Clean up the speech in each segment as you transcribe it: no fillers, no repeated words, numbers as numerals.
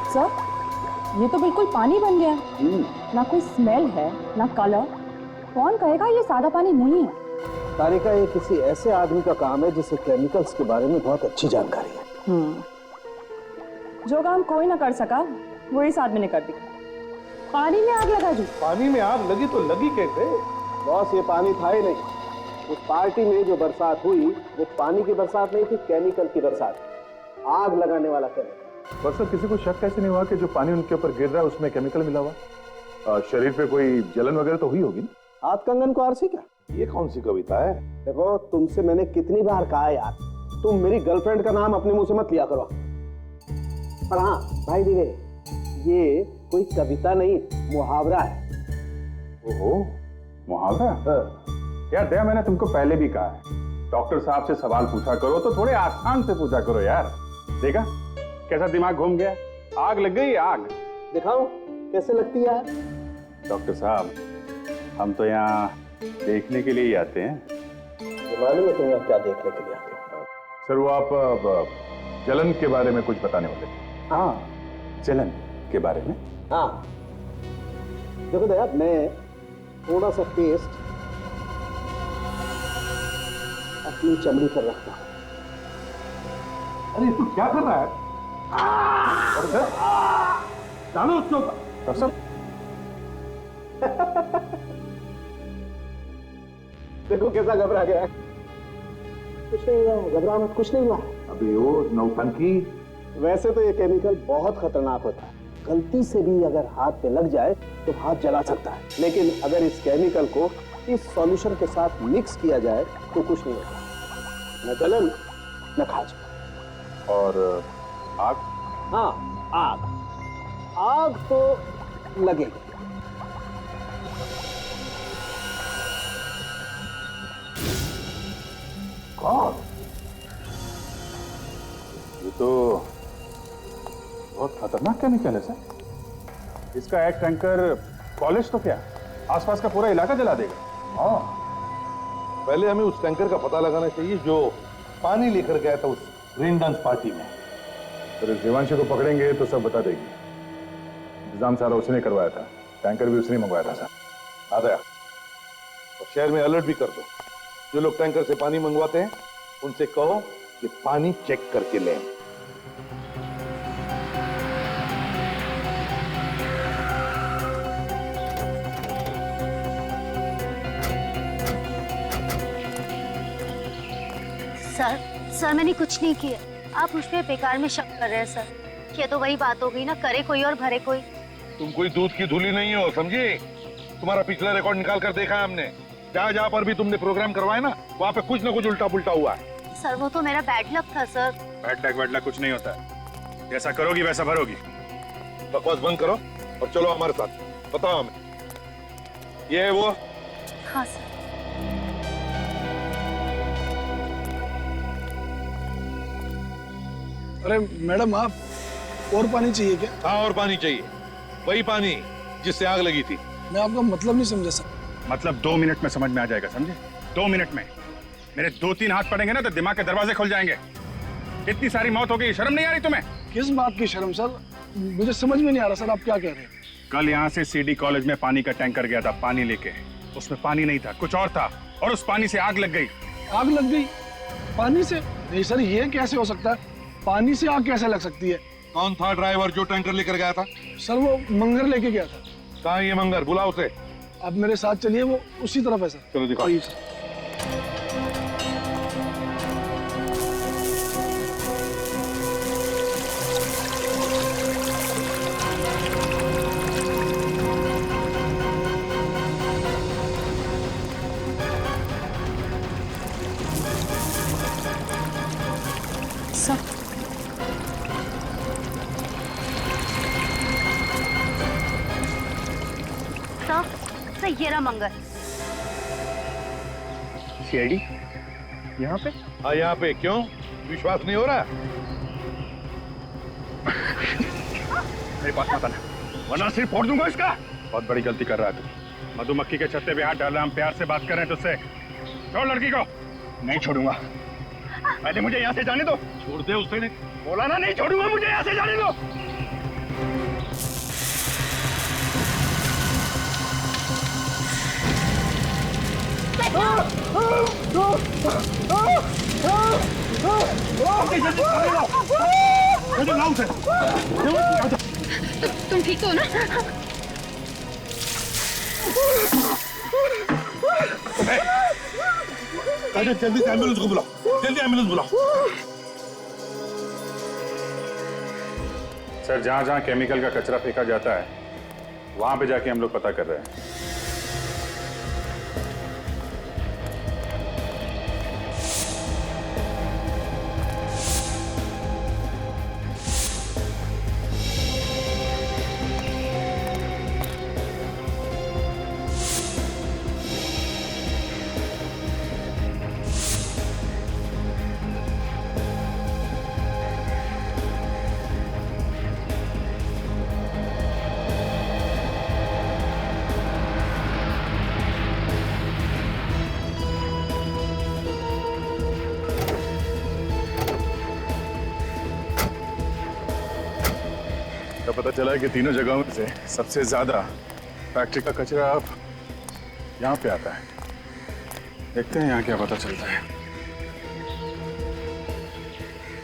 Sir, ये तो बिल्कुल पानी बन गया। ना कोई स्मेल है, ना कलर। कौन कहेगा ये सादा पानी नहीं है? तारिका, ये किसी ऐसे आदमी का काम है जिसे केमिकल्स के बारे में बहुत अच्छी जानकारी है। जो काम कोई ना कर सका वो इस आदमी ने कर दिया। पानी में आग लगा दी। पानी में आग लगी तो लगी कैसे? बॉस, ये पानी था ही नहीं। उस पार्टी में जो बरसात हुई वो पानी की बरसात नहीं थी, केमिकल की बरसात। आग लगाने वाला केमिकल। पर सर, किसी को शक कैसे नहीं हुआ कि जो पानी उनके ऊपर गिर रहा है उसमें केमिकल मिला हुआ? शरीर पे कोई जलन वगैरह तो हुई होगी ना? हाथ कंगन को आरसी क्या? ये कौन सी कविता है? देखो, तुमसे मैंने कितनी बार कहा यार, तुम मेरी गर्लफ्रेंड का नाम अपने मुंह से मत लिया करो। पर हाँ भाई दिवे, ये कोई कविता नहीं, मुहावरा है। ओहो, मुहावरा? यार दया, मैंने तुमको पहले भी कहा है, डॉक्टर साहब से सवाल पूछा करो तो थोड़े आसान से पूछा करो यार। देखा कैसा दिमाग घूम गया? आग लग गई, आग। दिखाओ कैसे लगती है? डॉक्टर साहब, हम तो यहाँ देखने के लिए ही आते हैं। मालूम है तुम यहाँ क्या देखने के लिए आते हो? सर, वो आप जलन के बारे में कुछ बताने वाले थे। हाँ, जलन के बारे में? हाँ देखो दया, मैं थोड़ा सा पेस्ट अपनी चमड़ी पर रखता हूँ। अरे तू क्या कर रहा है? अरे सर, डालो उसके ऊपर। सर देखो कैसा घबरा गया है। कुछ नहीं हुआ है, घबरा मत, कुछ नहीं हुआ है। अबे वो नौटंकी। वैसे तो ये केमिकल बहुत खतरनाक होता है, गलती से भी अगर हाथ पे लग जाए तो हाथ जला सकता है। लेकिन अगर इस केमिकल को इस सॉल्यूशन के साथ मिक्स किया जाए तो कुछ नहीं होता, न जलन न खाज। और आग? हाँ, आग। आग तो लगेगी। कौन? ये तो बहुत खतरनाक केमिकल है सर। इसका एक टैंकर कॉलेज तो क्या, आसपास का पूरा इलाका जला देगा। हाँ, पहले हमें उस टैंकर का पता लगाना चाहिए जो पानी लेकर गया था उस रेन डांस पार्टी में। तो इस देवांशी को पकड़ेंगे तो सब बता देगी। इंतजाम सारा उसने करवाया था, टैंकर भी उसने मंगवाया था सर। आ गया। और शहर में अलर्ट भी कर दो, जो लोग टैंकर से पानी मंगवाते हैं उनसे कहो कि पानी चेक करके लें। सर मैंने कुछ नहीं किया। आप मुझ पे बेकार में शक कर रहे हैं सर। ये तो वही बात हो गई ना, करे कोई और भरे कोई। तुम कोई दूध की धूली नहीं हो, समझी? तुम्हारा पिछला रिकॉर्ड निकाल कर देखा है हमने। जहाँ जहाँ पर भी तुमने प्रोग्राम करवाए ना, वहाँ पे कुछ ना कुछ उल्टा पुल्टा हुआ है। सर वो तो मेरा बैड लक था सर। बैड लक कुछ नहीं होता, जैसा करोगी वैसा भरोगी। बकवास बंद करो और चलो हमारे साथ। बताओ हमें, ये है वो? हाँ सर। अरे मैडम, आप और पानी चाहिए क्या? हाँ, और पानी चाहिए, वही पानी जिससे आग लगी थी। मैं आपका मतलब नहीं समझा सर। मतलब 2 मिनट में समझ में आ जाएगा, समझे? 2 मिनट में मेरे 2-3 हाथ पड़ेंगे ना तो दिमाग के दरवाजे खुल जाएंगे। इतनी सारी मौत हो गई, शर्म नहीं आ रही तुम्हें? किस बात की शर्म सर? मुझे समझ में नहीं आ रहा सर, आप क्या कह रहे हैं? कल यहाँ से सीडी कॉलेज में पानी का टैंकर गया था पानी लेके। उसमें पानी नहीं था, कुछ और था, और उस पानी से आग लग गई। आग लग गई पानी से? नहीं सर, ये कैसे हो सकता है? पानी से आग कैसे लग सकती है? कौन था ड्राइवर जो टैंकर लेकर गया था? सर वो मंगर लेके गया था। कहाँ ये मंगर? बुलाओ उसे। आप मेरे साथ चलिए, वो उसी तरफ है सर। चलो दिखाओ। आइए सर। सर ये रहा मंगर। सीआईडी यहाँ पे? हाँ, यहाँ पे। क्यों, विश्वास नहीं हो रहा? मेरे पास मत आना, वरना सिर फोड़ दूंगा इसका। बहुत बड़ी गलती कर रहा है तू। मधुमक्खी के छत्ते पे हाथ डाल रहा, हम प्यार से बात कर रहे हैं तुझसे। छोड़ लड़की को। नहीं छोड़ूंगा, पहले मुझे यहाँ से जाने दो। छोड़ दे उससे। नहीं बोला ना, नहीं छोड़ूंगा, मुझे यहाँ से जाने दो। तुम ठीक हो ना? जल्दी से एम्बुलेंस को बुलाओ, जल्दी एम्बुलेंस बुलाओ। सर, जहाँ जहाँ केमिकल का कचरा फेंका जाता है वहां पे जाके हम लोग पता कर रहे हैं। तो पता चला है कि तीनों जगहों में से सबसे ज्यादा फैक्ट्री का कचरा अब यहाँ पे आता है। देखते हैं यहाँ क्या पता चलता है।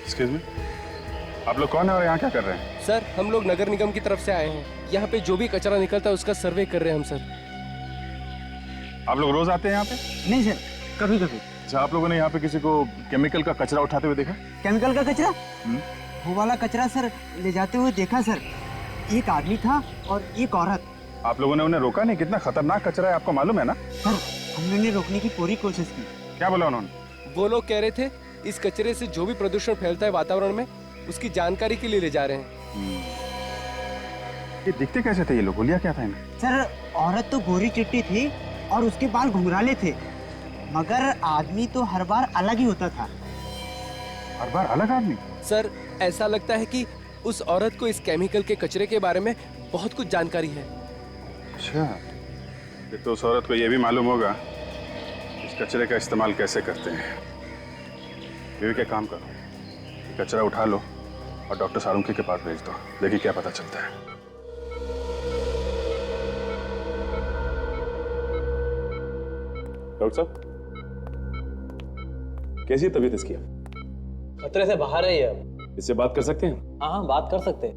एक्सक्यूज मी, आप लोग कौन है और यहाँ क्या कर रहे हैं? सर, हम लोग नगर निगम की तरफ से आए हैं। यहाँ पे जो भी कचरा निकलता है उसका सर्वे कर रहे हैं हम सर। आप लोग रोज आते हैं यहाँ पे? नहीं सर, कभी कभी। अच्छा, आप लोगों ने यहाँ पे किसी को केमिकल का कचरा उठाते हुए देखा? केमिकल का कचरा? वो वाला कचरा सर ले जाते हुए देखा सर। एक आदमी था और एक औरत। आप लोगों ने उन्हें रोका नहीं? कितना खतरनाक कचरा है, आपको मालूम है ना? सर, हमने उन्हें रोकने की पूरी कोशिश की। क्या बोला उन्होंने? वो लोग कह रहे थे इस कचरे से जो भी प्रदूषण फैलता है वातावरण में उसकी जानकारी के लिए ले जा रहे हैं। ये दिखते कैसे थे ये लोग? बोलिया क्या था इन्हें? सर, औरत तो गोरी चिट्टी थी और उसके बाल घुंघराले थे, मगर आदमी तो हर बार अलग ही होता था। हर बार अलग आदमी? सर, ऐसा लगता है कि उस औरत को इस केमिकल के कचरे के बारे में बहुत कुछ जानकारी है। अच्छा, फिर तो उस औरत को ये भी मालूम होगा इस कचरे का इस्तेमाल कैसे करते हैं। ये क्या काम करो, ये कचरा उठा लो और डॉक्टर सारुंकी के पास भेज दो। देखिए क्या पता चलता है। डॉक्टर साहब, कैसी है तबीयत इसकी? खतरे से बाहर है ये अब। इससे बात कर सकते हैं? हाँ, बात कर सकते हैं,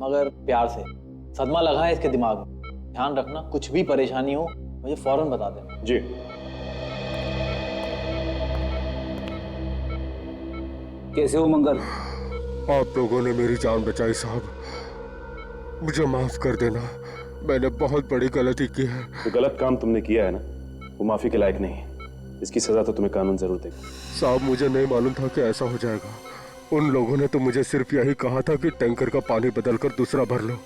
मगर प्यार से। सदमा लगा है इसके दिमाग में। ध्यान रखना, कुछ भी परेशानी हो मुझे फौरन बता देना। जी। कैसे हो मंगल? आप लोगों ने मेरी जान बचाई साहब, मुझे माफ कर देना, मैंने बहुत बड़ी गलती की है। जो गलत काम तुमने किया है ना, वो माफी के लायक नहीं है। इसकी सजा तो तुम्हें कानून जरूर देगा। साहब, मुझे नहीं मालूम था कि ऐसा हो जाएगा। उन लोगों ने तो मुझे सिर्फ यही कहा था कि टैंकर का पानी बदलकर दूसरा भर लो।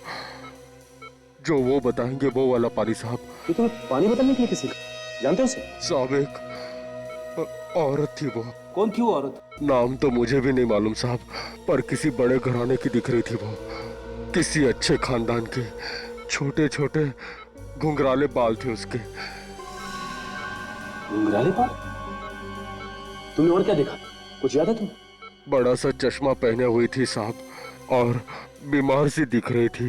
जो वो बताएंगे वो वाला पानी साहब। ये तुम्हें पानी बदलने के लिए किसी का जानते हो उसे? साहब, एक औरत थी। वो कौन थी वो औरत? नाम तो मुझे भी नहीं मालूम साहब, पर किसी बड़े घराने की दिख रही थी वो, किसी अच्छे खानदान की। छोटे छोटे घुंघराले बाल थे उसके। घुंघराले बाल? तुमने और क्या देखा, कुछ याद है तुम्हें? बड़ा सा चश्मा पहने हुई थी साहब, और बीमार सी दिख रही थी।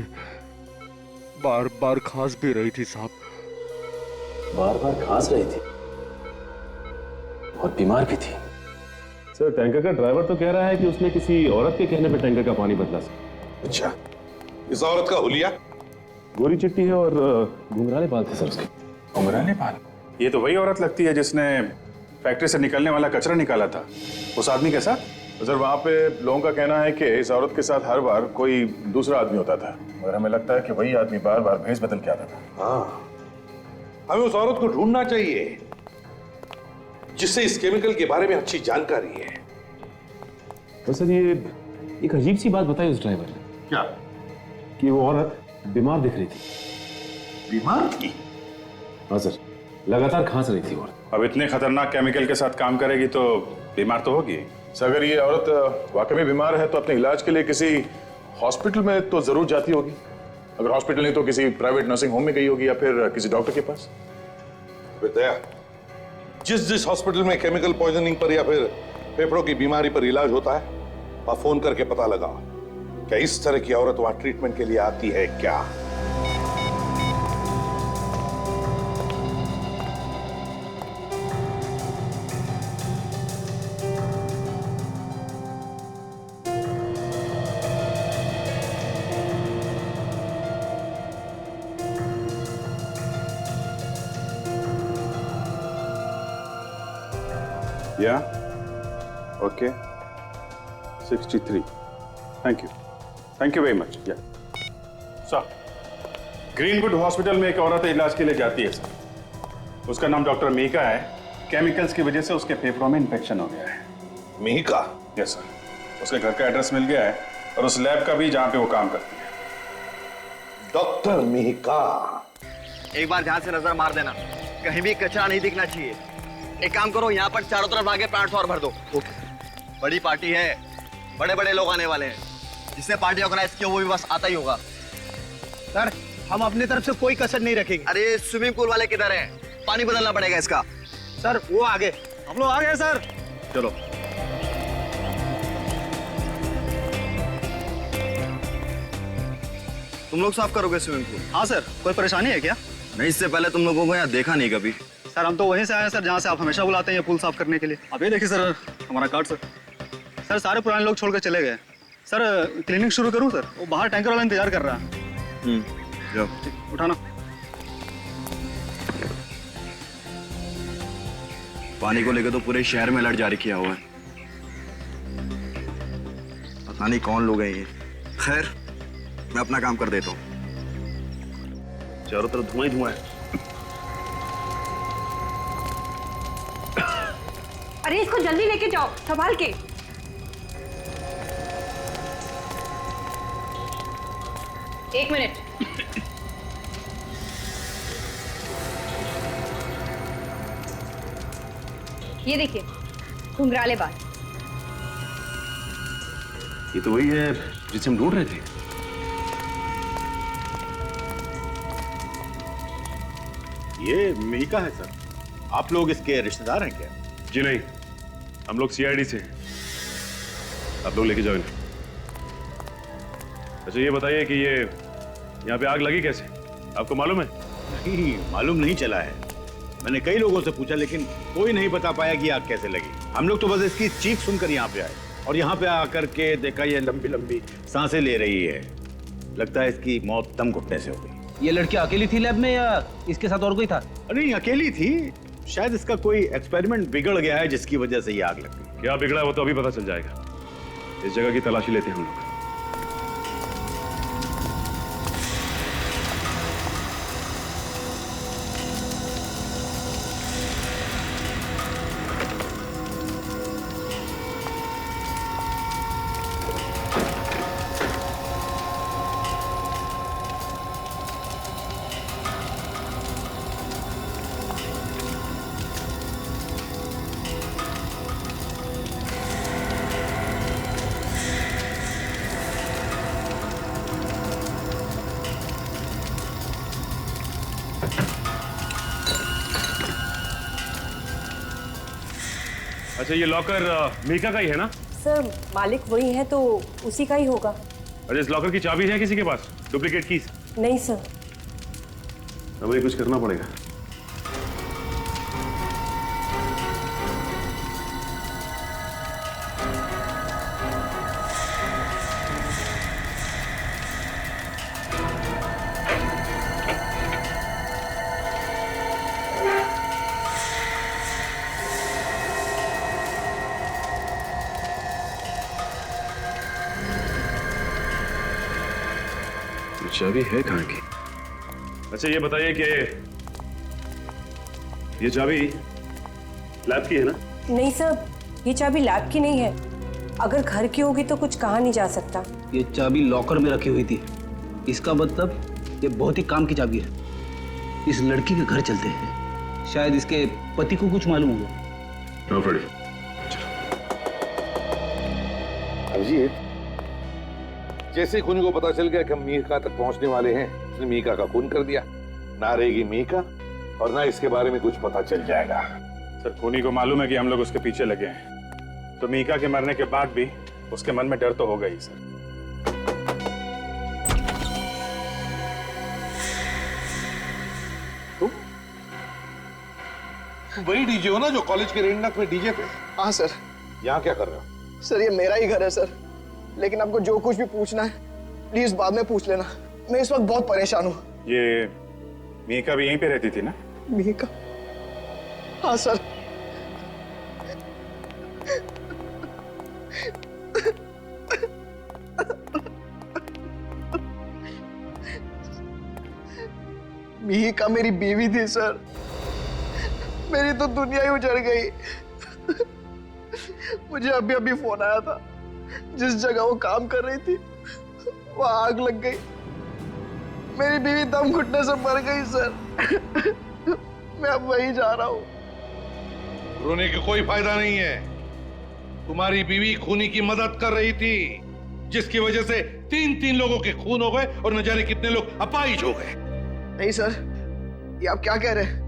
बार बार खांस भी रही थी साहब। बार बार खांस रही थी और बीमार भी थी। सर, टैंकर का ड्राइवर तो कह रहा है कि उसने किसी औरत के कहने पे टैंकर का पानी बदला सर। अच्छा, इस औरत का हुलिया? गोरी चिट्टी है और घुंघराले बाल थे सर उसके। घुंघराले बाल? ये तो वही औरत लगती है जिसने फैक्ट्री से निकलने वाला कचरा निकाला था उस आदमी के साथ। सर, वहाँ पे लोगों का कहना है कि इस औरत के साथ हर बार कोई दूसरा आदमी होता था, मगर हमें लगता है कि वही आदमी बार बार भेष बदल के आता था। हाँ, हमें उस औरत को ढूंढना चाहिए जिससे इस केमिकल के बारे में अच्छी जानकारी है। तो सर, ये एक अजीब सी बात बताई उस ड्राइवर ने। क्या? कि वो औरत बीमार दिख रही थी। बीमार थी? हाँ सर, लगातार खांस रही थी औरत। अब इतने खतरनाक केमिकल के साथ काम करेगी तो बीमार तो होगी। सर, अगर ये औरत वाकई में बीमार है तो अपने इलाज के लिए किसी हॉस्पिटल में तो जरूर जाती होगी। अगर हॉस्पिटल नहीं तो किसी प्राइवेट नर्सिंग होम में गई होगी या फिर किसी डॉक्टर के पास। विद्या, जिस हॉस्पिटल में केमिकल पॉइजनिंग पर या फिर फेफड़ों की बीमारी पर इलाज होता है, वहां फोन करके पता लगा क्या इस तरह की औरत वहां ट्रीटमेंट के लिए आती है क्या। Yeah. Okay. 63. Thank you. Thank you very much. Yeah. Sir, greenwood hospital में एक औरत इलाज के लिए जाती है सर। उसका नाम डॉक्टर मीका है। केमिकल्स की वजह से उसके फेफड़ों में इन्फेक्शन हो गया है। मीका? Yes sir. उसके घर का एड्रेस मिल गया है और उस लैब का भी जहां पे वो काम करती है। डॉक्टर मीका। एक बार ध्यान से नजर मार देना, कहीं भी कचरा नहीं दिखना चाहिए। एक काम करो, यहाँ पर चारों तरफ आगे प्लांट्स और भर दो। बड़ी पार्टी है, बड़े बड़े लोग आने वाले हैं। जिसने पार्टी ऑर्गेनाइज किया वो भी बस आता ही होगा। सर, हम अपनी तरफ से कोई कसर नहीं रखेंगे। अरे स्विमिंग पूल वाले किधर हैं? पानी बदलना पड़ेगा इसका। सर, वो आगे। हम लोग आ गए सर। चलो। तुम लोग साफ करोगे स्विमिंग पूल? हाँ सर, कोई परेशानी है क्या? नहीं, इससे पहले तुम लोगों को यहाँ देखा नहीं कभी। सर, हम तो वहीं से आए हैं सर, जहाँ से आप हमेशा बुलाते हैं ये पूल साफ करने के लिए। अब ये देखिए सर, हमारा कार्ड सर। सर, सारे पुराने लोग छोड़ कर चले गए। सर, क्लीनिंग शुरू करूँ सर? वो बाहर टैंकर वाला इंतजार कर रहा है। जाओ। उठाना। पानी को लेकर तो पूरे शहर में अलर्ट जारी किया हुआ है। पता नहीं कौन लोग हैं ये। खैर, मैं अपना काम कर देता हूँ। चारों तरफ धुआं ही धुआं है। अरे इसको जल्दी लेके जाओ, संभाल के। एक मिनट। ये देखिए, घुंघराले बाल। ये तो वही है जिसे हम ढूंढ रहे थे। ये मीका है सर। आप लोग इसके रिश्तेदार हैं क्या? जी नहीं, हम लोग सीआईडी से हैं। आप लोग लेके जाओ इन्हें। अच्छा ये बताइए कि ये यहाँ पे आग लगी कैसे? आपको मालूम है? नहीं, मालूम नहीं चला है। मैंने कई लोगों से पूछा लेकिन कोई नहीं बता पाया कि आग कैसे लगी। हम लोग तो बस इसकी चीख सुनकर यहाँ पे आए और यहाँ पे आकर के देखा ये लंबी लंबी सांसें ले रही है। लगता है इसकी मौत दम घुटने से हो गई। ये लड़की अकेली थी लैब में या इसके साथ और कोई था? नहीं, अकेली थी। शायद इसका कोई एक्सपेरिमेंट बिगड़ गया है जिसकी वजह से ये आग लग गई। क्या बिगड़ा है वो तो अभी पता चल जाएगा। इस जगह की तलाशी लेते हैं हम लोग। अच्छा ये लॉकर मीका का ही है ना? सर, मालिक वही है तो उसी का ही होगा। अच्छा इस लॉकर की चाबी है किसी के पास? Duplicate keys? नहीं सर। हमें कुछ करना पड़ेगा। चाबी है कहाँ की? अच्छा ये बताइए कि ये चाबी लैब की है ना? नहीं सर, ये चाबी लैब की नहीं है। अगर घर की होगी तो कुछ कहा नहीं जा सकता। ये चाबी लॉकर में रखी हुई थी। इसका मतलब ये बहुत ही काम की चाबी है। इस लड़की के घर चलते हैं। शायद इसके पति को कुछ मालूम होगा। हाँ फ्रेडी, अभिजीत, जैसे ही खूनी को पता चल गया कि हम मीका तक पहुंचने वाले हैं, उसने मीका का खून कर दिया। ना रहेगी मीका और ना इसके बारे में कुछ पता चल जाएगा। सर खूनी को मालूम है कि हम लोग उसके पीछे लगे हैं, तो मीका के मरने के बाद भी उसके मन में डर तो होगा ही सर। वही डीजे हो ना जो कॉलेज के रेंडक में डीजे थे? हाँ सर। यहाँ क्या कर रहे हो? सर ये मेरा ही घर है सर, लेकिन आपको जो कुछ भी पूछना है प्लीज बाद में पूछ लेना। मैं इस वक्त बहुत परेशान हूँ। ये मीका भी यहीं पे रहती थी ना? मीका? हाँ सर। मीका मेरी बीवी थी सर। मेरी तो दुनिया ही उजड़ गई। मुझे अभी अभी फोन आया था, जिस जगह वो काम कर रही थी वहां आग लग गई। मेरी बीवी दम घुटने से मर गई सर। मैं अब वहीं जा रहा हूं। रोने का कोई फायदा नहीं है। तुम्हारी बीवी खूनी की मदद कर रही थी, जिसकी वजह से 3 लोगों के खून हो गए और न जाने कितने लोग अपाहिज हो गए। नहीं सर, ये आप क्या कह रहे हैं?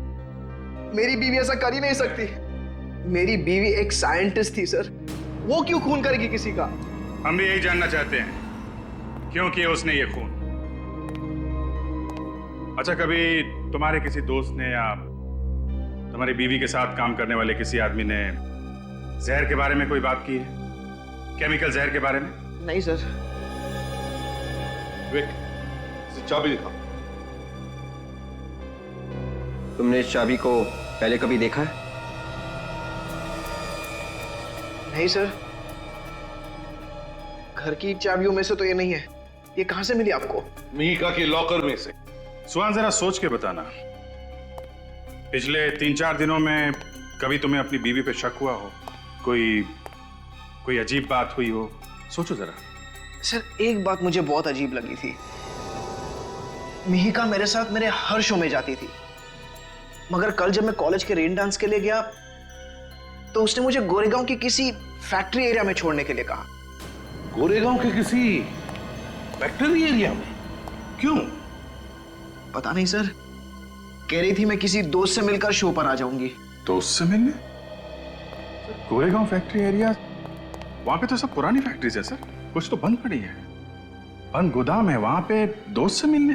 मेरी बीवी ऐसा कर ही नहीं सकती। मेरी बीवी एक साइंटिस्ट थी सर, वो क्यों खून करेगी किसी का? हम भी यही जानना चाहते हैं, क्यों किया उसने ये खून। अच्छा, कभी तुम्हारे किसी दोस्त ने या तुम्हारी बीवी के साथ काम करने वाले किसी आदमी ने जहर के बारे में कोई बात की है? केमिकल जहर के बारे में? नहीं सर। विक, चाबी दिखा। तुमने इस चाबी को पहले कभी देखा है? नहीं सर, घर की चाबियों में से तो ये नहीं है। ये कहां से मिली आपको? मीका के लॉकर में से। सुहान, जरा सोच के बताना, पिछले 3-4 दिनों में कभी तुम्हें अपनी बीवी पे शक हुआ हो? कोई अजीब बात हुई हो? सोचो जरा। सर एक बात मुझे बहुत अजीब लगी थी। मिहिका मेरे साथ मेरे हर शो में जाती थी, मगर कल जब मैं कॉलेज के रेन डांस के लिए गया तो उसने मुझे गोरेगांव की किसी फैक्ट्री एरिया में छोड़ने के लिए कहा। गोरेगांव के किसी फैक्ट्री एरिया में? क्यों? पता नहीं सर, कह रही थी मैं किसी दोस्त से मिलकर शो पर आ जाऊंगी। दोस्त से मिलने? गोरेगांव फैक्ट्री एरिया, वहां पे तो सब पुरानी फैक्ट्रीज है सर, कुछ तो बंद पड़ी है, बंद गोदाम है, वहां पे दोस्त से मिलने?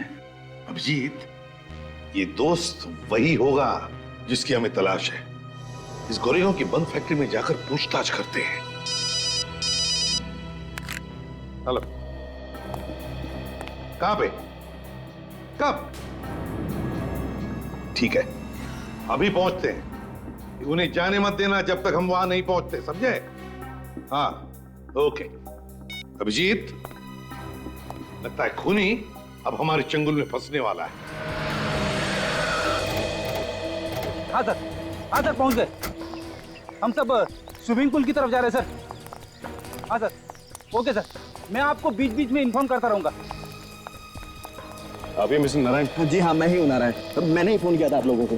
अभिजीत, ये दोस्त वही होगा जिसकी हमें तलाश है। इस गोरेगांव की बंद फैक्ट्री में जाकर पूछताछ करते हैं। हेलो, कहां पे? कब? ठीक है, अभी पहुंचते हैं। उन्हें जाने मत देना जब तक हम वहां नहीं पहुंचते, समझे? हाँ, ओके। अभिजीत, लगता है खूनी अब हमारे चंगुल में फंसने वाला है। हाँ सर पहुंच गए। हम सब स्विमिंग पूल की तरफ जा रहे हैं सर। हाँ सर, ओके सर, मैं आपको बीच बीच में इन्फॉर्म करता रहूंगा। आप ही मिस्टर नारायण? जी हाँ, मैं ही हूँ नारायण। मैंने ही फोन किया था आप लोगों को।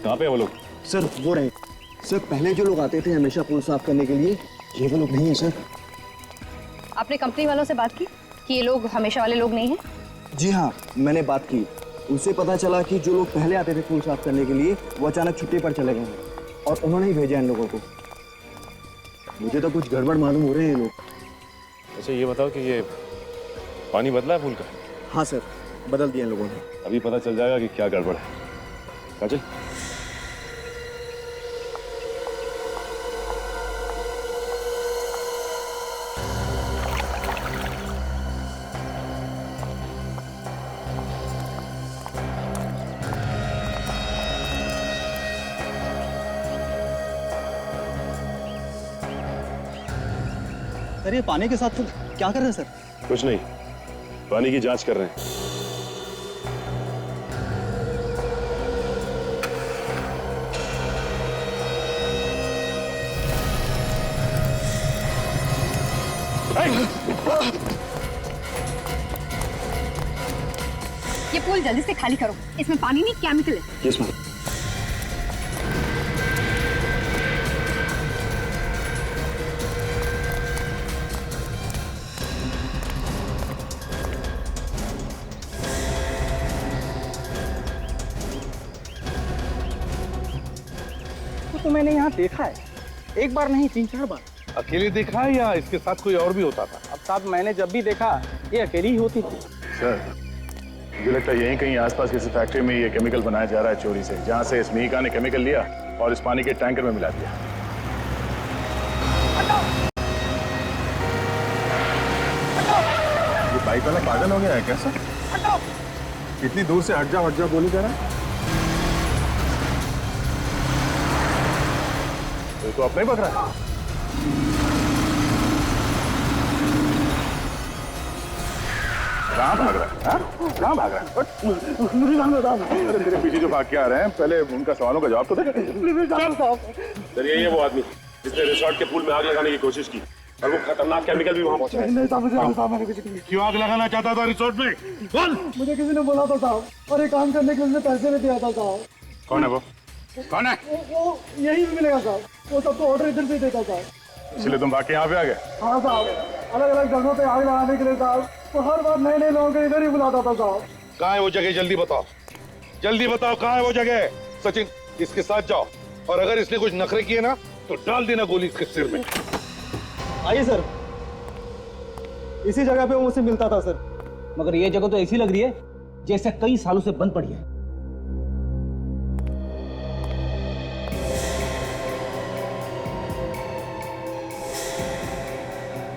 कहाँ पे है वो लोग? सर वो रहे। सर पहले जो लोग आते थे हमेशा पुल साफ करने के लिए, ये वो लोग नहीं है सर। आपने कंपनी वालों से बात की कि ये लोग हमेशा वाले लोग नहीं हैं? जी हाँ, मैंने बात की। उनसे पता चला कि जो लोग पहले आते थे पुल साफ करने के लिए वो अचानक छुट्टी पर चले गए हैं और उन्होंने ही भेजा इन लोगों को। मुझे तो कुछ गड़बड़ मालूम हो रहे हैं ये लोग। अच्छा ये बताओ कि ये पानी बदला है पुल का? हाँ सर, बदल दिया इन लोगों ने। अभी पता चल जाएगा कि क्या गड़बड़ है। काजल, सर ये पानी के साथ तो क्या कर रहे हैं सर? कुछ नहीं, पानी की जांच कर रहे हैं। ये पूल जल्दी से खाली करो, इसमें पानी नहीं केमिकल है। Yes ma'am. को मैंने यहाँ देखा है, एक बार नहीं 3-4 बार। अकेले देखा है या इसके साथ कोई और भी होता था? अब साहब मैंने जब भी देखा ये अकेली ही होती थी। सर मुझे लगता है यहीं कहीं आसपास किसी फैक्ट्री में ये केमिकल बनाया जा रहा है चोरी से, जहाँ से स्नेहिका ने केमिकल लिया और इस पानी के टैंकर में मिला दिया। ये बाइक वाला पागल हो गया है क्या सर? इतनी दूर से हट जा बोली जा रहा है। तो अपने ही पक रहा है। कहाँ भाग रहा है? कहाँ भाग रहा है? अरे तेरे पीछे जो भाग के आ रहे हैं, पहले उनका सवालों का जवाब तो दे। सर यही है वो आदमी जिसने रिसोर्ट के पूल में आग लगाने की कोशिश की और वो खतरनाक केमिकल भी वहाँ पहुँचा। क्यों आग लगाना चाहता था रिसोर्ट में? बोल। मुझे किसी ने बोला था साहब, और ये काम करने के लिए पैसे भी दिया था साहब। कौन है वो? कौन है? वो यही भी मिलेगा साहब, वो सबको ऑर्डर इधर से देता साहब। इसलिए तुम भाग के यहाँ पे आ गए? हाँ साहब, अलग अलग जगहों पे आग लगाने के लिए साहब, तो हर बार नए नए लोगों को इधर ही बुलाता था साहब। कहाँ है वो जगह? जल्दी बताओ, जल्दी बताओ कहाँ है वो जगह। सचिन इसके साथ जाओ, और अगर इसने कुछ नखरे किए ना तो डाल देना गोली इसके सिर में। आइए सर, इसी जगह पे वो मुझसे मिलता था सर। मगर ये जगह तो ऐसी लग रही है जैसे कई सालों से बंद पड़ी है।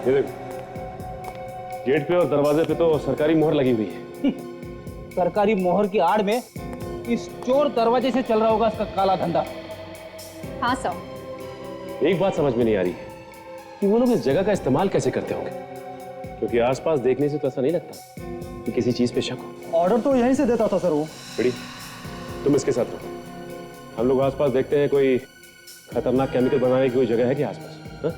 ये देखो, गेट पे और दरवाजे पे तो सरकारी मोहर लगी हुई है। सरकारी मोहर की आड़ में इस चोर दरवाजे से चल रहा होगा इसका काला धंधा। हाँ सर। एक बात समझ में नहीं आ रही है कि वो लोग इस जगह का इस्तेमाल कैसे करते होंगे, क्योंकि आसपास देखने से तो ऐसा नहीं लगता कि किसी चीज पे शक हो। ऑर्डर तो यहीं से देता था सर वो। बड़ी, तुम इसके साथ रहो, हम लोग आसपास देखते हैं कोई खतरनाक केमिकल बनाने की कोई जगह है क्या आसपास? हा?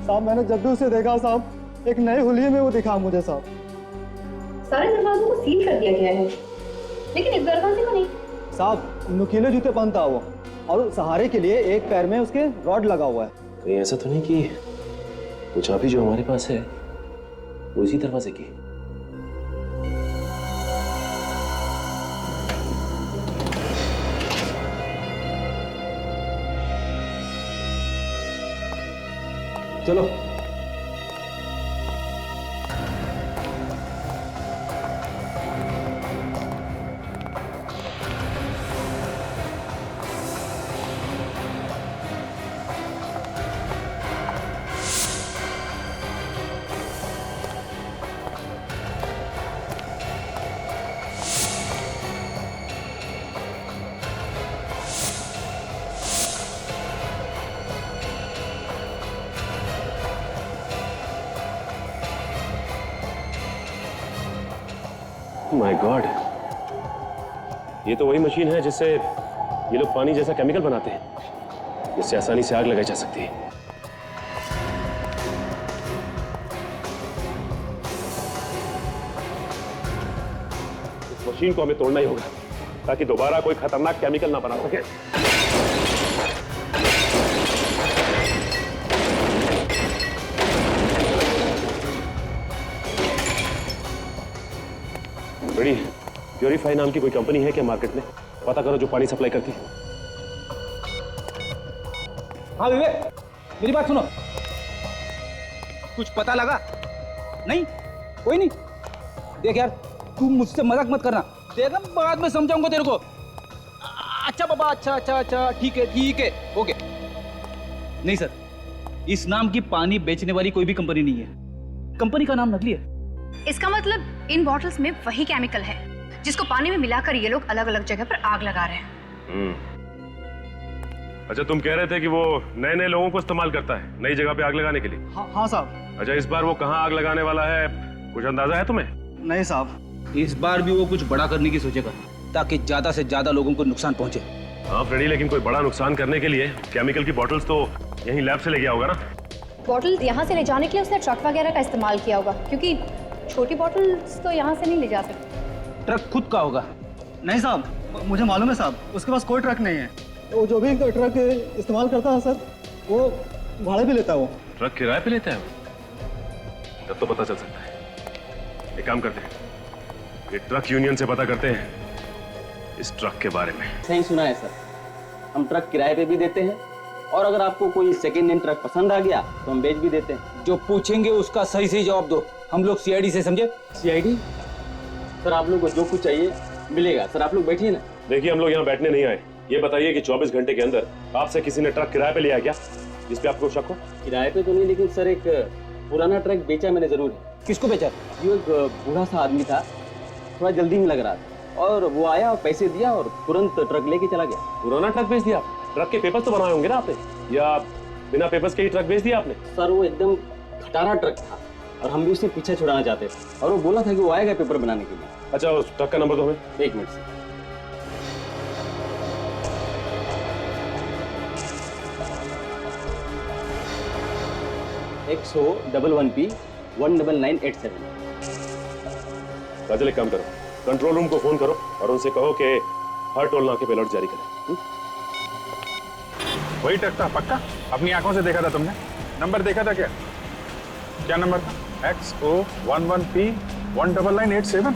साहब मैंने जब भी उसे देखा साहब, एक नए हुलिये में वो दिखा मुझे साहब। सारे दरवाजों को सील कर दिया गया है, लेकिन इस दरवाजे को नहीं। साहब नुकीले जूते पहनता वो, और सहारे के लिए एक पैर में उसके रॉड लगा हुआ है। कहीं ऐसा तो नहीं कि वो चाबी जो हमारे पास है वो इसी दरवाजे की? चलो माय गॉड, ये तो वही मशीन है जिससे ये लोग पानी जैसा केमिकल बनाते हैं, जिससे आसानी से आग लगाई जा सकती है। इस मशीन को हमें तोड़ना ही होगा ताकि दोबारा कोई खतरनाक केमिकल ना बना सके। बड़ी, प्योरीफाई नाम की कोई कंपनी है क्या मार्केट में? पता करो जो पानी सप्लाई करती है। हाँ विवेक, मेरी बात सुनो। कुछ पता लगा? नहीं? कोई नहीं? देख यार, तू मुझसे मजाक मत करना, देखा बाद में समझाऊंगा तेरे को। अच्छा बाबा, अच्छा, ठीक है, ओके। नहीं सर, इस नाम की पानी बेचने वाली कोई भी कंपनी नहीं है। कंपनी का नाम नकली है। इसका मतलब इन बॉटल्स में वही केमिकल है जिसको पानी में मिलाकर ये लोग अलग अलग जगह पर आग लगा रहे हैं। अच्छा, तुम कह रहे थे कि वो नए नए लोगों को इस्तेमाल करता है नई जगह पे आग लगाने के लिए? हाँ साहब। अच्छा, इस बार वो कहाँ आग लगाने वाला है, कुछ अंदाजा है तुम्हें? नहीं साहब। इस बार भी वो कुछ बड़ा करने की सोचेगा ताकि ज्यादा से ज्यादा लोगों को नुकसान पहुंचे। हाँ फ्रेडी, लेकिन कोई बड़ा नुकसान करने के लिए केमिकल की बॉटल्स तो यहीं लैब से ले गया होगा ना? बॉटल यहाँ से ले जाने के लिए उसने ट्रक वगैरह का इस्तेमाल किया होगा, क्योंकि छोटी बॉटल्स तो यहाँ से नहीं ले जा सकते। ट्रक खुद का होगा। नहीं साहब, मुझे मालूम है साहब, उसके पास कोई ट्रक नहीं है। वो जो भी ट्रक इस्तेमाल करता है सर, वो भाड़े पे लेता है। वो ट्रक किराए पे लेता है वो? तब तो पता चल सकता है। एक काम करते हैं, ये ट्रक यूनियन से पता करते हैं इस ट्रक के बारे में। सही सुना है सर, हम ट्रक किराए पे भी देते हैं और अगर आपको कोई सेकेंड हैंड ट्रक पसंद आ गया तो हम बेच भी देते हैं। जो पूछेंगे उसका सही सही जवाब दो, हम लोग सीआईडी से समझे। सीआईडी? सर आप लोग को जो कुछ चाहिए मिलेगा। सर आप लोग बैठिए ना। देखिए हम लोग यहाँ बैठने नहीं आए, ये बताइए कि 24 घंटे के अंदर आपसे किसी ने ट्रक किराए पे लिया क्या जिस पे आपको शक हो? किराए पे तो नहीं, लेकिन सर एक पुराना ट्रक बेचा मैंने जरूर है। किसको बेचा? जो एक बूढ़ा सा आदमी था, थोड़ा जल्दी में लग रहा था और वो आया और पैसे दिया और तुरंत ट्रक लेके चला गया। पुराना ट्रक बेच दिया? ट्रक के पेपर्स तो बनाए होंगे ना आपने, या बिना पेपर्स के ही ट्रक बेच दिया आपने? सर वो एकदम खटारा ट्रक था और हम भी उससे पीछे छुड़ाना चाहते थे और वो बोला था कि वो आएगा पेपर बनाने के लिए। अच्छा उस ट्रक का नंबर दो हमें। 1 मिनट से। XO11P 19987। राजल एक काम करो, कंट्रोल रूम को फोन करो और उनसे कहो कि हर टोल नाके पे अलर्ट जारी करें। वही ट्रक था पक्का? अपनी आंखों से देखा था तुमने? नंबर देखा था क्या? क्या नंबर था? XO11P 19987।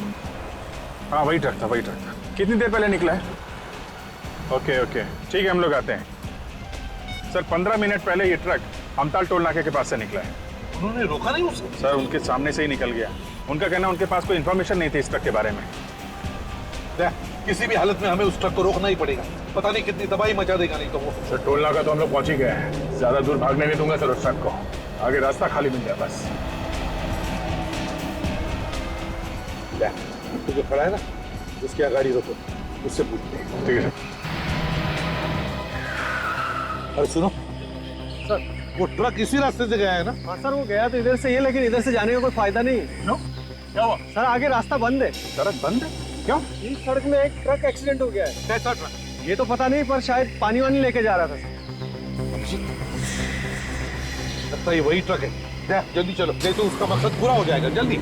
हाँ वही ट्रक था, वही ट्रक था। कितनी देर पहले निकला है? ओके ओके ठीक है, हम लोग आते हैं। सर 15 मिनट पहले ये ट्रक हमताल टोल नाके के पास से निकला है। उन्होंने रोका नहीं उसे? सर उनके सामने से ही निकल गया। उनका कहना उनके पास कोई इन्फॉर्मेशन नहीं थी इस ट्रक के बारे में। किसी भी हालत में हमें उस ट्रक को रोकना ही पड़ेगा, पता नहीं कितनी तबाही मचा देगा नहीं तो वो। सर टोल नाका तो हम लोग पहुंच ही गए हैं, ज्यादा दूर भागने नहीं दूंगा सर उस ट्रक को, आगे रास्ता खाली मिल जाए बस। तो जो खड़ा है ना उसकी गाड़ी रोको, उससे पूछते हैं। ठीक है अरे सुनो सर, वो ट्रक इसी रास्ते से गया है ना? हाँ सर वो गया तो इधर से ही, लेकिन इधर से जाने का कोई फायदा नहीं। क्यों? क्या हुआ? सर आगे रास्ता बंद है। सड़क बंद है? क्यों? इस सड़क में एक ट्रक एक्सीडेंट हो गया है। कैसा ट्रक? ये तो पता नहीं, पर शायद पानी वानी लेके जा रहा था। लगता है ये वही ट्रक है। जल्दी चलो, नहीं तो उसका मकसद पूरा हो जाएगा। जल्दी।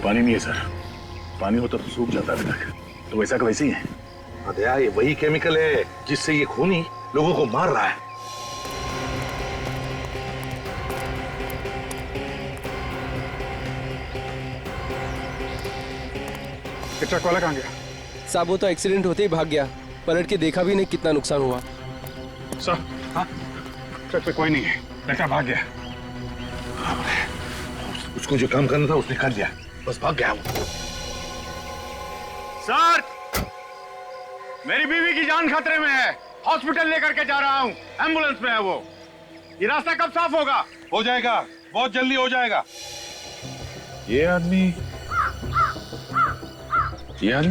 पानी नहीं है सर, पानी होता तो सूख जाता अभी तक। तो वैसा का वैसे ही है। अदया ये वही केमिकल है जिससे ये खूनी लोगों को मार रहा है। ट्रक वाला कहाँ गया? साहब वो तो एक्सीडेंट होते ही भाग गया, पलट के देखा भी नहीं कितना नुकसान हुआ। सर हाँ, ट्रक पे कोई नहीं है, लगता भाग गया। उसको जो काम करना था उसने कर दिया, बस भाग गया वो। सर मेरी बीवी की जान खतरे में है, हॉस्पिटल लेकर के जा रहा हूँ, एम्बुलेंस में है वो। ये रास्ता कब साफ होगा? हो जाएगा, बहुत जल्दी हो जाएगा। ये आदमी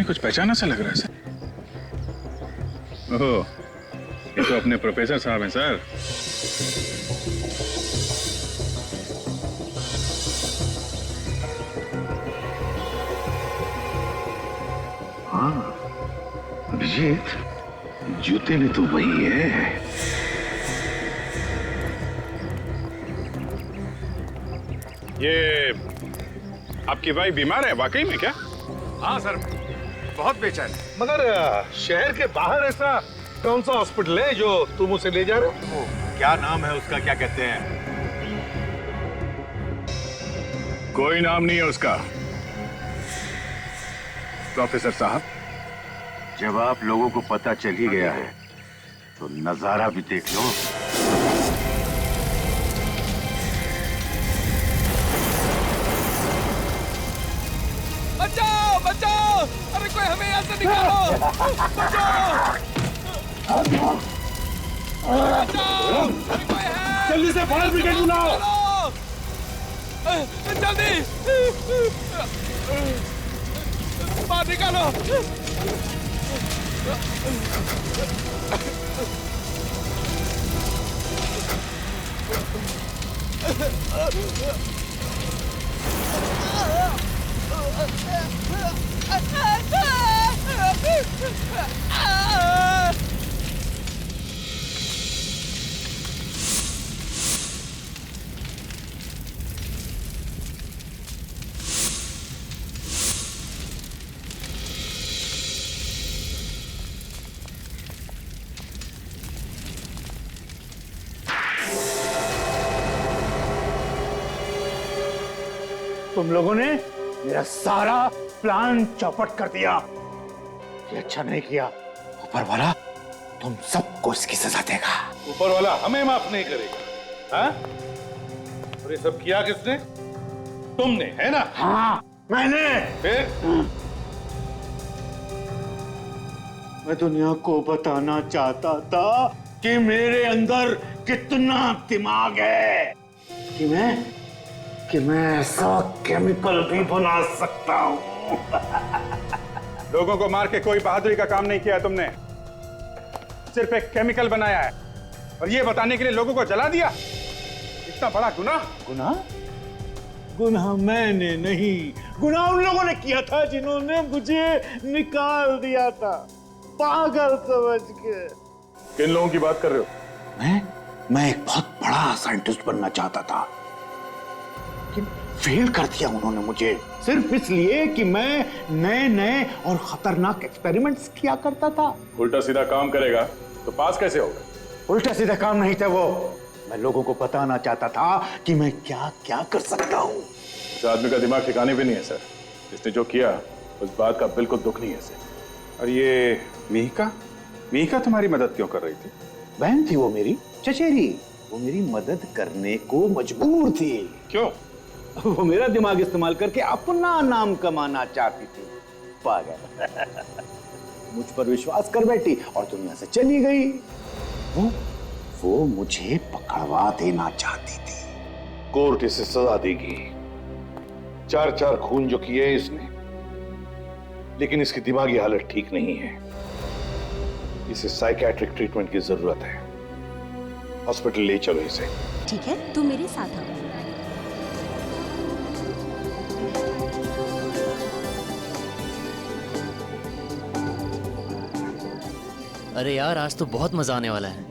कुछ पहचाना सा लग रहा है सर। ओह, ये तो अपने प्रोफेसर साहब हैं सर। हाँ अभिजीत, जूते में तो वही है। ये आपकी वाइफ बीमार है वाकई में क्या? हाँ सर, बहुत बेचैन है। मगर शहर के बाहर ऐसा कौन सा हॉस्पिटल है जो तुम उसे ले जा रहे हो? क्या नाम है उसका, क्या कहते हैं? कोई नाम नहीं है उसका। प्रोफेसर साहब, जब आप लोगों को पता चल ही गया है तो नजारा भी देख लो। बचाओ बचाओ, अरे कोई हमें यहाँ से निकालो, बचाओ बचाओ, अरे कोई है, जल्दी से फायर ब्रिगेड बुलाओ। जल्दी बाहर निकालो। तुम लोगों ने मेरा सारा प्लान चौपट कर दिया। ये अच्छा नहीं किया। ऊपर वाला तुम सबको इसकी सजा देगा। ऊपर वाला हमें माफ नहीं करेगा, हाँ? और ये सब किया किसने? तुमने, है ना? हाँ, मैंने। फिर मैं दुनिया को बताना चाहता था कि मेरे अंदर कितना दिमाग है, कि मैं ऐसा केमिकल भी बना सकता हूं। लोगों को मार के कोई बहादुरी का काम नहीं किया है तुमने, सिर्फ एक केमिकल बनाया है और ये बताने के लिए लोगों को जला दिया। इतना बड़ा गुनाह। गुनाह मैंने नहीं, गुनाह उन लोगों ने किया था जिन्होंने मुझे निकाल दिया था, पागल समझ के। किन लोगों की बात कर रहे हो? मैं एक बहुत बड़ा साइंटिस्ट बनना चाहता था, लेकिन फेल कर दिया उन्होंने मुझे, सिर्फ इसलिए कि मैं नए और खतरनाक एक्सपेरिमेंट्स किया करता था। उल्टा सीधा काम करेगा तो पास कैसे होगा? उल्टा सीधा काम नहीं था वो, मैं लोगों को बताना चाहता था कि मैं क्या क्या कर सकता हूँ। इस आदमी का दिमाग ठिकाने पे नहीं है सर। इसने जो किया उस बात का बिल्कुल दुख नहीं है सर। और ये मिहिका तुम्हारी मदद क्यों कर रही थी? बहन थी वो मेरी, चचेरी। वो मेरी मदद करने को मजबूर थी। क्यों? वो मेरा दिमाग इस्तेमाल करके अपना नाम कमाना चाहती थी, पागल। मुझ पर विश्वास कर बैठी और दुनिया से चली गई। वो मुझे पकड़वा देना चाहती थी। कोर्ट इसे सजा देगी। 4 खून जो किए इसने, लेकिन इसकी दिमागी हालत ठीक नहीं है। इसे साइकियाट्रिक ट्रीटमेंट की जरूरत है। हॉस्पिटल ले चलो इसे। ठीक है, तू मेरे साथ आ। अरे यार, आज तो बहुत मजा आने वाला है।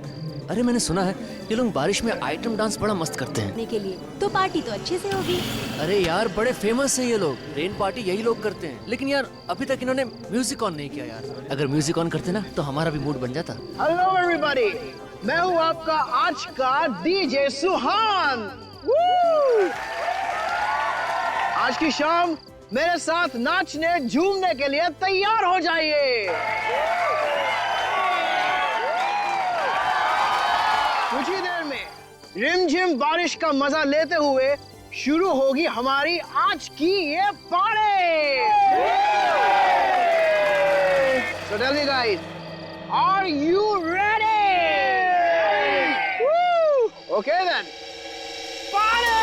अरे मैंने सुना है ये लोग बारिश में आइटम डांस बड़ा मस्त करते हैं। के लिए तो पार्टी तो अच्छे से होगी। अरे यार, बड़े फेमस हैं ये लोग। रेन पार्टी यही लोग करते हैं। लेकिन यार अभी तक इन्होंने म्यूजिक ऑन नहीं किया यार। अगर म्यूजिक ऑन करते ना तो हमारा भी मूड बन जाता। हेलो एवरीबॉडी, मैं हूँ आपका आज का डीजे सुहान। आज की शाम मेरे साथ नाचने झूमने के लिए तैयार हो जाइए। कुछ ही देर में रिमझिम बारिश का मजा लेते हुए शुरू होगी हमारी आज की ये party. So tell me guys, are you ready? Woo! Okay then. Party!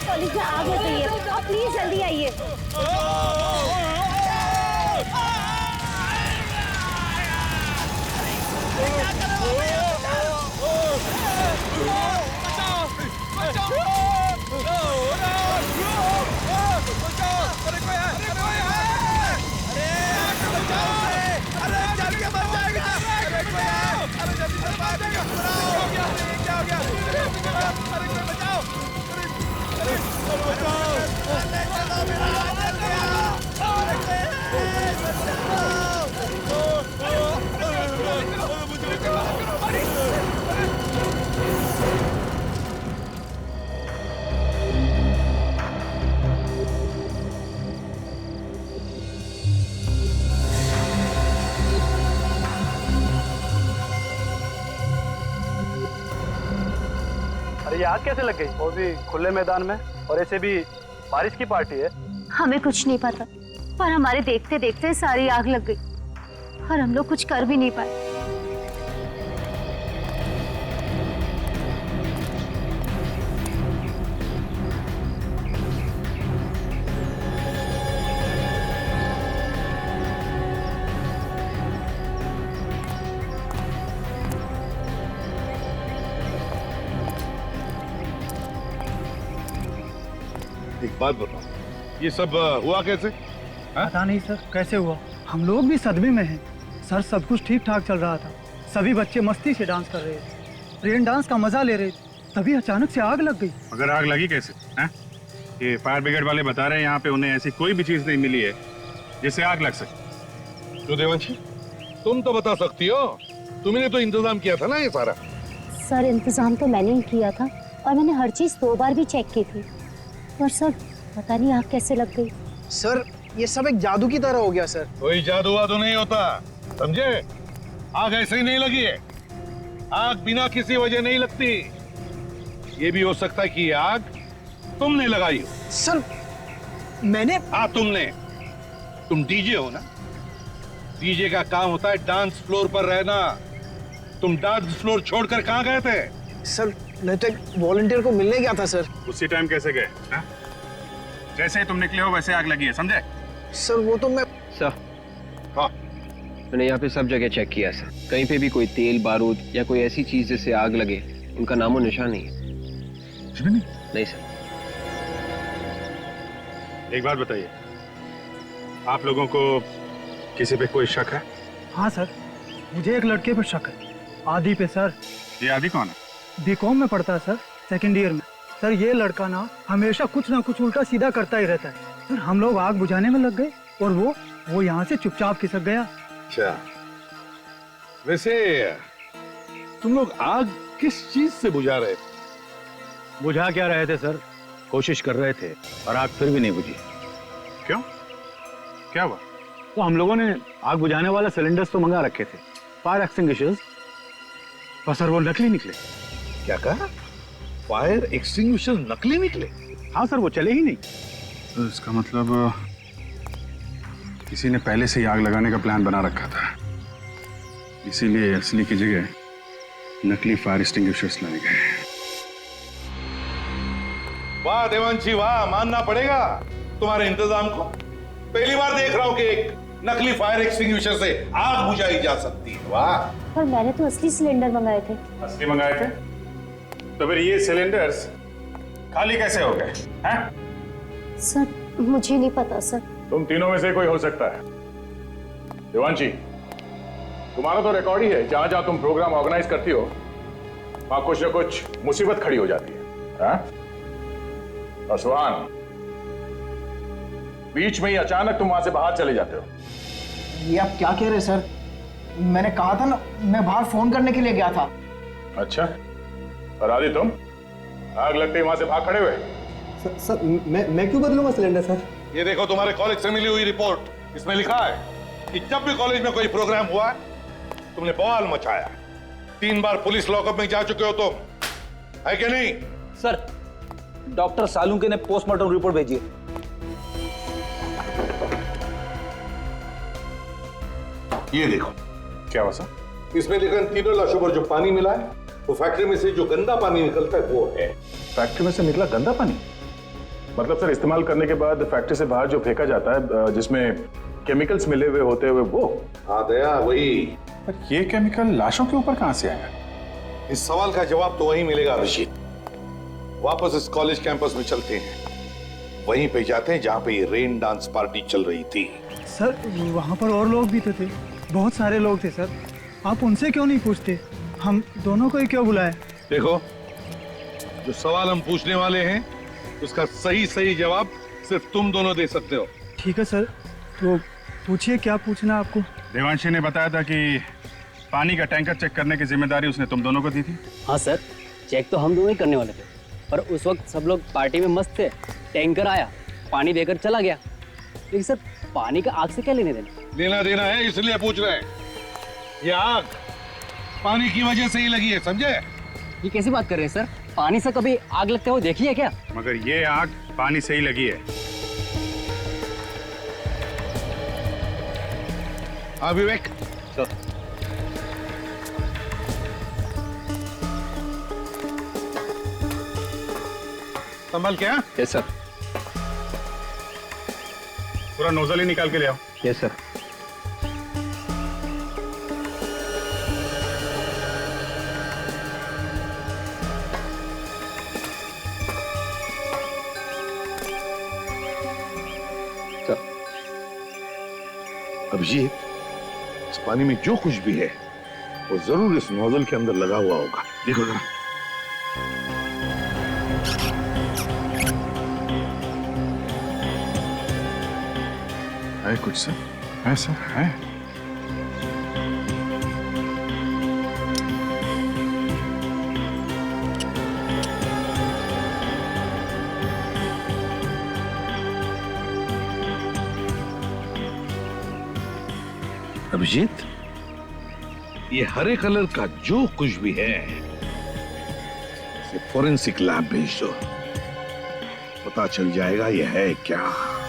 Police में आग लग गई है, आप प्लीज जल्दी आइए। अरे ये आग कैसे लग गई? वो भी खुले मैदान में। और ऐसे भी बारिश की पार्टी है। हमें कुछ नहीं पता, पर हमारे देखते देखते सारी आग लग गई और हम लोग कुछ कर भी नहीं पाए। एक बात बताओ, ये सब हुआ कैसे? पता नहीं सर कैसे हुआ, हम लोग भी सदमे में हैं। सर सब कुछ ठीक ठाक चल रहा था, सभी बच्चे मस्ती से डांस कर रहे थे, रेन डांस का मजा ले रहे थे, तभी अचानक से आग लग गई। मगर आग लगी कैसे? हैं? ये फायर ब्रिगेड वाले बता रहे हैं यहाँ पे उन्हें ऐसी कोई भी चीज नहीं मिली है जिससे आग लग सके। तो देवांशी, तुम तो बता सकती हो, तुमने तो इंतजाम किया था ना ये सारा। सर इंतजाम तो मैंने ही किया था और मैंने हर चीज 2 बार भी चेक की थी, पर सर पता नहीं आग कैसे लग गई। सर ये सब एक जादू की तरह हो गया सर। कोई जादू वादू नहीं होता, समझे? आग ऐसे ही नहीं लगी है, आग बिना किसी वजह नहीं लगती। ये भी हो सकता है कि ये आग तुमने लगाई हो। सर मैंने? हाँ तुमने। तुम डीजे हो ना, डीजे का काम होता है डांस फ्लोर पर रहना। तुम डांस फ्लोर छोड़कर कहाँ गए थे? सर मैं तो एक वॉलंटियर को मिलने गया था सर। उसी टाइम कैसे गए? जैसे ही तुम निकले हो वैसे आग लगी है, समझे? सर वो तो मैं सर, हाँ मैंने यहाँ पे सब जगह चेक किया सर, कहीं पे भी कोई तेल बारूद या कोई ऐसी चीज जिससे आग लगे उनका नामो निशान नहीं है। नहीं सर। एक बात बताइए, आप लोगों को किसी पे कोई शक है? हाँ सर, मुझे एक लड़के पर शक है, आदि पे सर। ये आदि कौन है? बीकॉम में पढ़ता है सर, 2nd ईयर में। सर ये लड़का ना हमेशा कुछ ना कुछ उल्टा सीधा करता ही रहता है। सर हम लोग आग बुझाने में लग गए और वो यहाँ से चुपचाप खिसक गया। अच्छा, वैसे तुम लोग आग किस चीज से बुझा रहे थे? बुझा क्या रहे थे सर, कोशिश कर रहे थे और आग फिर भी नहीं बुझी। क्यों? क्या हुआ? तो हम लोगों ने आग बुझाने वाले सिलेंडर्स तो मंगा रखे थे, फायर एक्सटिंग्विशर्स, पर सर वो नकली निकले। क्या कहा? फायर एक्सटिंग्विशर नकली निकले? हाँ सर, वो चले ही नहीं। तो इसका मतलब किसी ने पहले से ही आग लगाने का प्लान बना रखा था, इसीलिए असली की जगह नकली फायर एक्सटिंग्विशर्स लाए गए। वाह देवांशी वाह, मानना पड़ेगा तुम्हारे इंतजाम को। पहली बार देख रहा हूं कि एक नकली फायर एक्सटिंग्विशर से आग बुझाई जा सकती है। वाह। पर मैंने तो असली सिलेंडर मंगाए थे। असली मंगाए थे? तो फिर ये सिलेंडर्स खाली कैसे हो गए? हैं? सर मुझे नहीं पता सर। तुम तीनों में से कोई हो सकता है। देवांशी, तुम्हारा तो रिकॉर्ड ही है, जहां जहां तुम प्रोग्राम ऑर्गेनाइज करती हो वहां कुछ न कुछ मुसीबत खड़ी हो जाती है। और सुहान, बीच में ही अचानक तुम वहां से बाहर चले जाते हो। ये आप क्या कह रहे हैं सर? मैंने कहा था ना, मैं बाहर फोन करने के लिए गया था। अच्छा, और आदि तुम आग लगते ही वहां से भाग खड़े हुए? सर मैं क्यों बदलूंगा सिलेंडर सर? ये देखो तुम्हारे कॉलेज से मिली हुई रिपोर्ट, इसमें लिखा है कि जब भी कॉलेज में कोई प्रोग्राम हुआ तुमने बवाल मचाया। 3 बार पुलिस लॉकअप में जा चुके हो तुम, है कि नहीं? सर डॉक्टर सालुंके ने पोस्टमार्टम रिपोर्ट भेजी है। ये देखो। क्या हुआ सर? इसमें लिखा है तीनों लाशों पर जो पानी मिला है वो फैक्ट्री में से जो गंदा पानी निकलता है वो है। फैक्ट्री में से निकला गंदा पानी? मतलब सर इस्तेमाल करने के बाद फैक्ट्री से बाहर जो फेंका जाता है जिसमें केमिकल्स मिले हुए होते हुए वो? हाँ दया, वही। पर ये केमिकल लाशों के ऊपर कहां से आया? इस सवाल का जवाब तो वहीं मिलेगा अभिजीत। वापस इस कॉलेज कैंपस में चलते हैं, वहीं पे जाते हैं जहां पे ये रेन डांस पार्टी चल रही थी। सर वहाँ पर और लोग भी तो थे, बहुत सारे लोग थे सर, आप उनसे क्यों नहीं पूछते? हम दोनों को ही क्यों बुलाए? देखो, जो सवाल हम पूछने वाले हैं उसका सही जवाब सिर्फ तुम दोनों दे सकते हो। ठीक है सर, तो पूछिए क्या पूछना आपको। देवांशी ने बताया था कि पानी का टैंकर चेक करने की जिम्मेदारी उसने तुम दोनों को दी थी। हाँ सर, चेक तो हम दोनों ही करने वाले थे, पर उस वक्त सब लोग पार्टी में मस्त थे। टैंकर आया, पानी देकर चला गया। लेकिन सर पानी का आग से क्या लेने देना? लेना देना है, इसलिए पूछ रहे हैं। ये आग पानी की वजह से ही लगी है, समझे? ये कैसी बात कर रहे हैं सर? पानी से कभी आग लगते हुए देखी है क्या? मगर ये आग पानी से ही लगी है। हाँ विवेक, संभल क्या? Yes sir. पूरा नोजल ही निकाल के ले आओ। Yes sir. अभिजीत, इस पानी में जो कुछ भी है वो जरूर इस नोजल के अंदर लगा हुआ होगा। देखो जरा। है कुछ सर? है सर, है। अभिजीत, ये हरे कलर का जो कुछ भी है इसे फोरेंसिक लैब भेज दो, पता चल जाएगा ये है क्या।